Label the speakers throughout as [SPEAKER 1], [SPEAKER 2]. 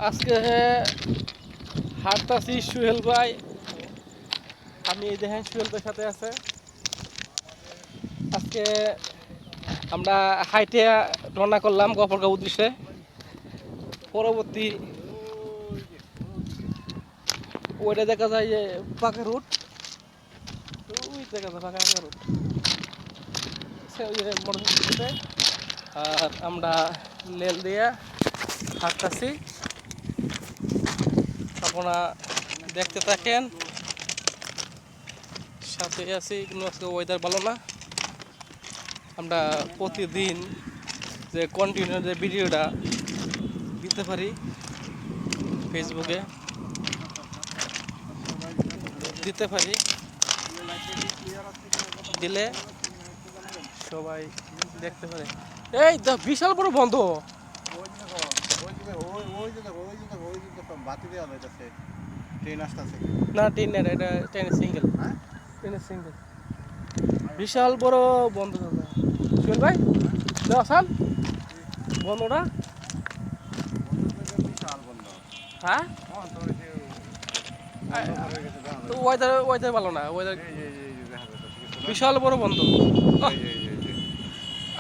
[SPEAKER 1] আজকে হাঁটতাছি সুহেল ভাই, আমি এই দেখেন সুহেল ভাইয়ের সাথে আছে। আজকে আমরা হাইটে রওনা করলাম গফরগাঁও উদ্দেশ্যে। পরবর্তী ওইটা দেখা যায় যে পাকা রুট, ওই দেখা যায় পাকা রুট মোটরসাইকেল। আর আমরা লেল দিয়ে হাঁটতাছি, আপনারা দেখতে থাকেন, সাথে আছি। কিন্তু আজকে ওয়েদার ভালো না। আমরা প্রতিদিন যে কন্টিনিউ যে ভিডিওটা দিতে পারি ফেসবুকে দিতে পারি, দিলে সবাই দেখতে পারে। এই তো বিশাল বড় বন্ধ, না ট্রেন না, এটা ট্রেনের সিঙ্গেল, ট্রেনের সিঙ্গেল। বিশাল বড় বন্ধ দাদা সুহেল ভাই, আসান বন্ধটা। হ্যাঁ তো ওয়েদার ভালো না, ওয়েদার বিশাল বড় বন্ধ।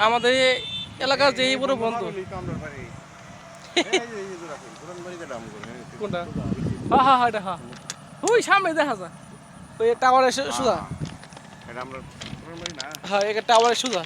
[SPEAKER 1] আমাদের এলাকার যে বড় বন্ধ কোনটা? হ্যাঁ হ্যাঁ এটা হ্যাঁ, ওই সামনে দেখা যায় ওই টাওয়ারের সুজা। হ্যাঁ এটা টাওয়ারের সুজা।